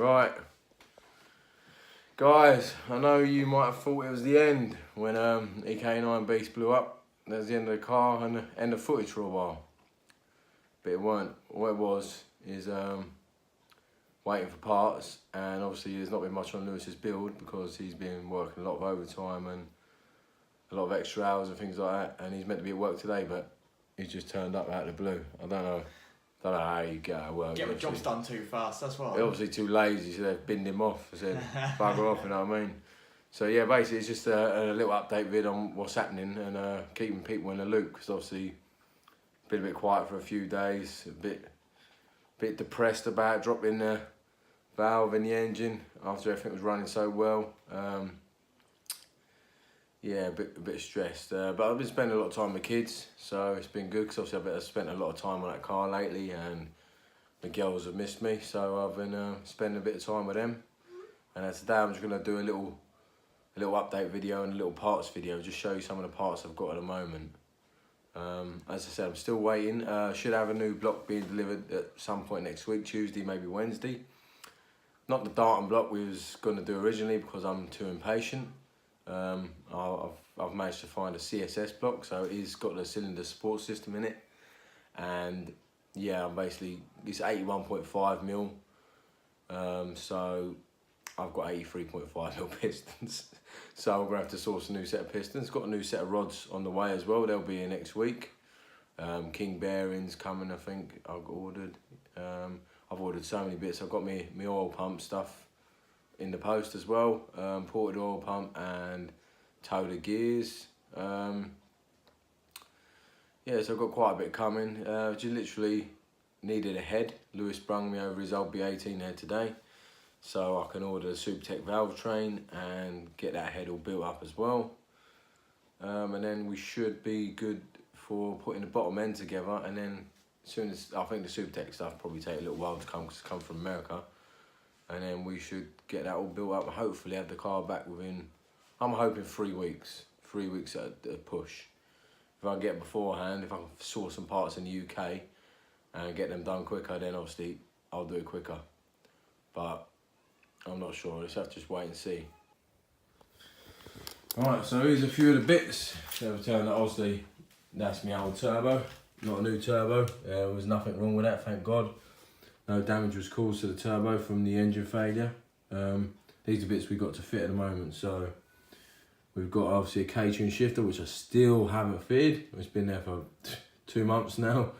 Right, guys, I know you might have thought it was the end when ek9beast blew up. That was the end of the car and the end of footage for a while. But it weren't. What it was is waiting for parts, and obviously there's not been much on Lewis's build because he's been working a lot of overtime and a lot of extra hours and things like that, and he's meant to be at work today, but he's just turned up out of the blue. I don't know how you get out of work. Get the jobs done too fast, that's what. They're obviously too lazy, so they've binned him off. I said, bugger off, you know what I mean? So yeah, basically it's just a little update vid on what's happening and keeping people in the loop, because obviously been a bit quiet for a few days, a bit depressed about dropping the valve in the engine after everything was running so well. Yeah, a bit stressed, but I've been spending a lot of time with kids, so it's been good, because obviously I've spent a lot of time on that car lately, and the girls have missed me, so I've been spending a bit of time with them. And today I'm just going to do a little update video and a little parts video, just show you some of the parts I've got at the moment. As I said, I'm still waiting. Should have a new block being delivered at some point next week, Tuesday, maybe Wednesday. Not the Darton block we was going to do originally because I'm too impatient. I've managed to find a CSS block, so it's got the cylinder support system in it, and yeah, I'm basically, it's 81.5mm, so I've got 83.5mm pistons, so I'm gonna have to source a new set of pistons. Got a new set of rods on the way as well, they'll be here next week. King bearings coming, I think I've ordered. I've ordered so many bits. I've got my oil pump stuff in the post as well, ported oil pump and toeder gears. Yeah, so I've got quite a bit coming. Just literally needed a head. Lewis brung me over his old B18 head today, so I can order a Supertech valve train and get that head all built up as well. And then we should be good for putting the bottom end together, and then as soon as, I think the Supertech stuff probably take a little while to come because it's come from America. And then we should get that all built up and hopefully have the car back within, I'm hoping 3 weeks. 3 weeks at a push. If I can get beforehand, if I can source some parts in the UK and get them done quicker, then obviously I'll do it quicker. But I'm not sure, let's have to just wait and see. Alright, so here's a few of the bits. So I've turned that, obviously, that's my old turbo. Not a new turbo, there was nothing wrong with that, thank God. No damage was caused to the turbo from the engine failure. These are bits we got to fit at the moment. So we've got obviously a K-tune shifter, which I still haven't fitted. It's been there for 2 months now,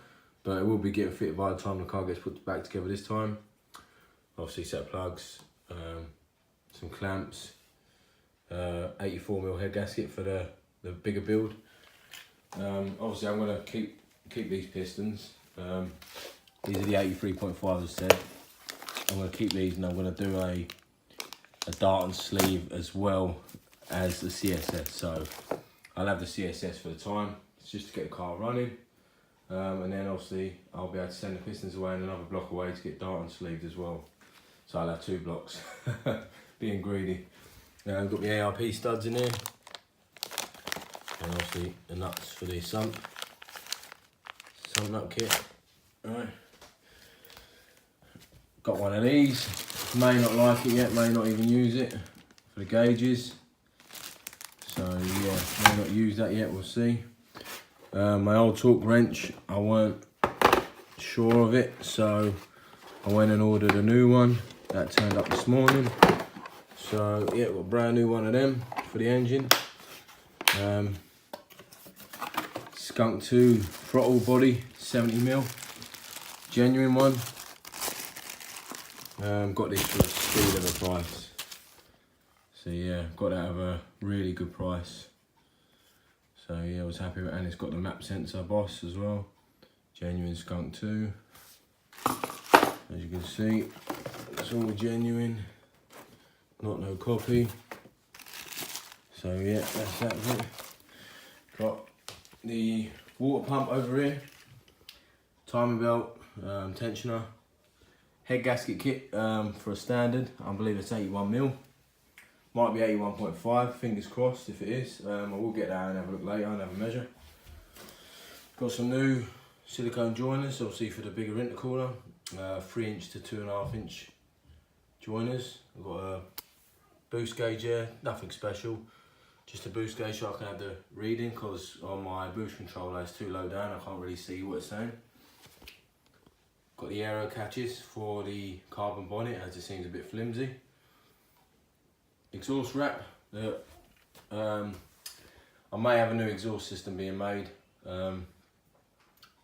but it will be getting fitted by the time the car gets put back together this time. Obviously set plugs, some clamps, 84mm head gasket for the bigger build. Obviously I'm gonna keep these pistons. These are the 83.5 as I said. I'm going to keep these, and I'm going to do a Darton sleeve as well as the CSS. So I'll have the CSS for the time. It's just to get the car running. And then obviously I'll be able to send the pistons away and another block away to get Darton sleeved as well. So I'll have 2 blocks. Being greedy. I've got the ARP studs in here. And obviously the nuts for the sump nut kit. Alright. Got one of these. May not like it yet, may not even use it for the gauges. So yeah, may not use that yet, we'll see. My old torque wrench, I weren't sure of it, so I went and ordered a new one. That turned up this morning. So yeah, got a brand new one of them for the engine. Skunk 2 throttle body, 70mm, genuine one. Got this for a steal of a price. So yeah, got that at a really good price. So yeah, I was happy with it, and it's got the map sensor Boss as well. Genuine Skunk 2. As you can see, it's all genuine, not no copy. So yeah, that's that bit. Got the water pump over here, timing belt, tensioner, head gasket kit for a standard. I believe it's 81mm. Might be 81.5, fingers crossed if it is. I will get that and have a look later and have a measure. Got some new silicone joiners, obviously for the bigger intercooler. 3" to 2.5" joiners. I've got a boost gauge here, nothing special. Just a boost gauge so I can have the reading, because on my boost controller it's too low down, I can't really see what it's saying. Got the aero catches for the carbon bonnet, as it seems a bit flimsy. Exhaust wrap. I may have a new exhaust system being made.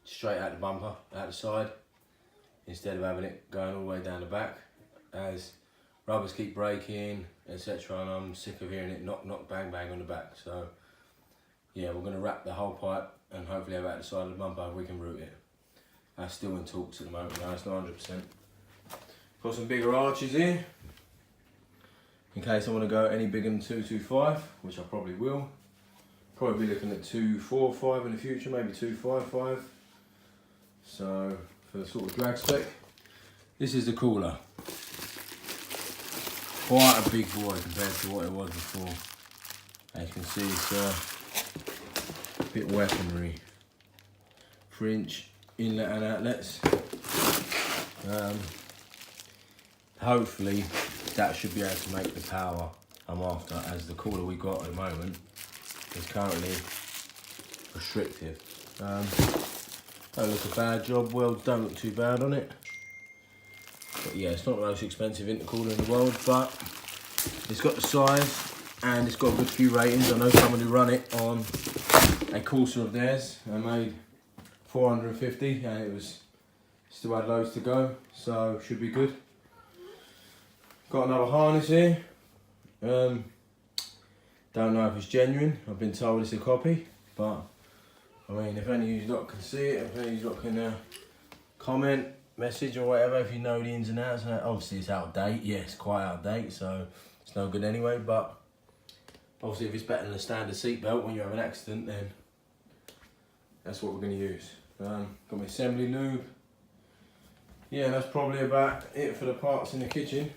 Straight out the bumper, out the side, instead of having it going all the way down the back, as rubbers keep breaking, etc. And I'm sick of hearing it knock, knock, bang, bang on the back. So yeah, we're going to wrap the whole pipe and hopefully have it out the side of the bumper if we can route it. That's still in talks at the moment, no, it's not 100%. Got some bigger arches here, in case I want to go any bigger than 225, which I probably will. Probably be looking at 245 in the future, maybe 255. So for the sort of drag spec, this is the cooler. Quite a big boy compared to what it was before. As you can see, it's a bit weaponry. 3-inch inlet and outlets. Hopefully that should be able to make the power I'm after, as the cooler we got at the moment is currently restrictive. Don't look a bad job, welds don't look too bad on it. But yeah, it's not the most expensive intercooler in the world, but it's got the size and it's got a good few ratings. I know someone who run it on a Corsa of theirs and made 450, and it was still had loads to go, so should be good. Got another harness here. Don't know if it's genuine. I've been told it's a copy, but I mean, if any of you lot can see it, if any of you lot can comment, message or whatever, if you know the ins and outs. Obviously it's out of date, yeah, it's quite out of date, so it's no good anyway, but obviously if it's better than a standard seatbelt when you have an accident, then that's what we're going to use. Got my assembly lube. Yeah, that's probably about it for the parts in the kitchen.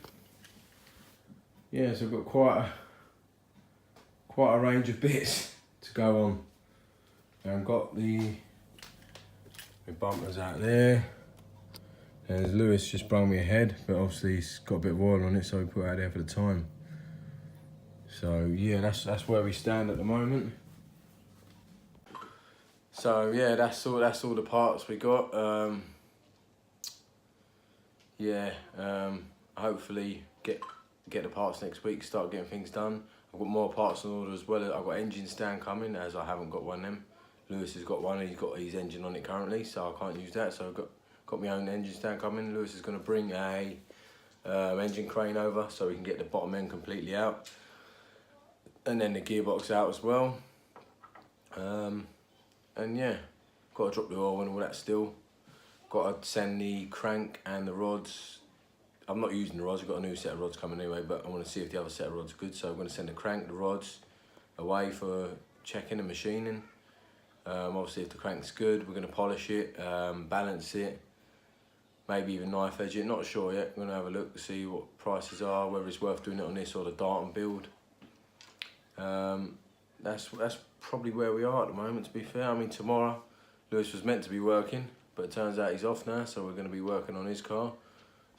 Yeah, so I've got quite a range of bits to go on. And I've got my bumpers out there. There's Lewis just brung me ahead, but obviously he's got a bit of oil on it, so we put it out there for the time. So yeah, that's where we stand at the moment. So yeah, that's all the parts we got. Hopefully get the parts next week, start getting things done. I've got more parts on order as well. I've got engine stand coming, as I haven't got one of them. Lewis has got one, he's got his engine on it currently, so I can't use that. So I've got my own engine stand coming. Lewis is going to bring a engine crane over so we can get the bottom end completely out, and then the gearbox out as well. And yeah, got to drop the oil and all that still. Got to send the crank and the rods. I'm not using the rods, I've got a new set of rods coming anyway, but I want to see if the other set of rods are good. So I'm going to send the crank, the rods away for checking and machining. Obviously if the crank's good, we're going to polish it, balance it, maybe even knife edge it, not sure yet. I'm going to have a look to see what prices are, whether it's worth doing it on this or the Darton build. That's probably where we are at the moment, to be fair. I mean, tomorrow Lewis was meant to be working, but it turns out he's off now, so we're going to be working on his car.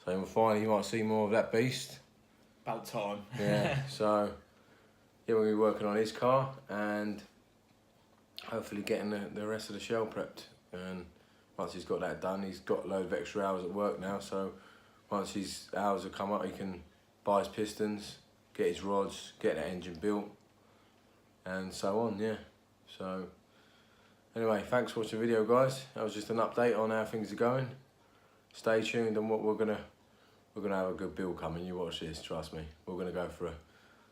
So finally you might see more of that beast. About time. Yeah, so yeah, we're going to be working on his car and hopefully getting the rest of the shell prepped. And once he's got that done, he's got a load of extra hours at work now, so once his hours have come up, he can buy his pistons, get his rods, get that engine built, and so on, yeah. So anyway, thanks for watching the video, guys. That was just an update on how things are going. Stay tuned on what we're gonna have a good build coming. You watch this, trust me. We're gonna go for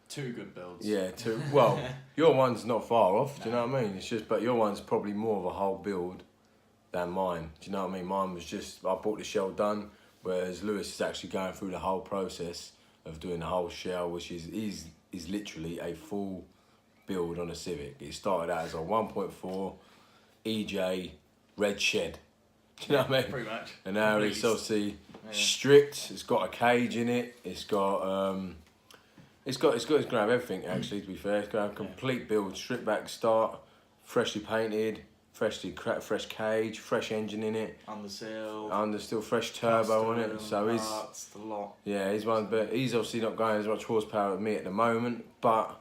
2 good builds. Yeah, 2. Well, your one's not far off. Do you know what I mean? It's just, but your one's probably more of a whole build than mine. Do you know what I mean? Mine was just, I bought the shell done, whereas Lewis is actually going through the whole process of doing the whole shell, which is literally a full build on a Civic. It started out as a 1.4 EJ red shed. Do you know what I mean? Pretty much. And now it's obviously stripped. It's got a cage in it. It's gonna have everything actually. To be fair, it's gonna have a complete build, stripped back start, freshly painted, fresh cage, fresh engine in it. Under seal. And there's still fresh turbo on it. custom, So he's, parts, the lot. yeah, he's one, but he's obviously not going as much horsepower as me at the moment, but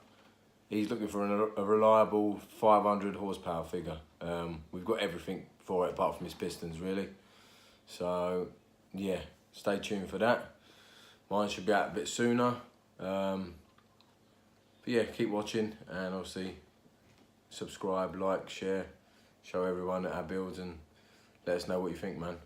he's looking for a reliable 500 horsepower figure. We've got everything for it apart from his pistons, really. So, yeah, stay tuned for that. Mine should be out a bit sooner. But yeah, keep watching and obviously subscribe, like, share, show everyone our builds and let us know what you think, man.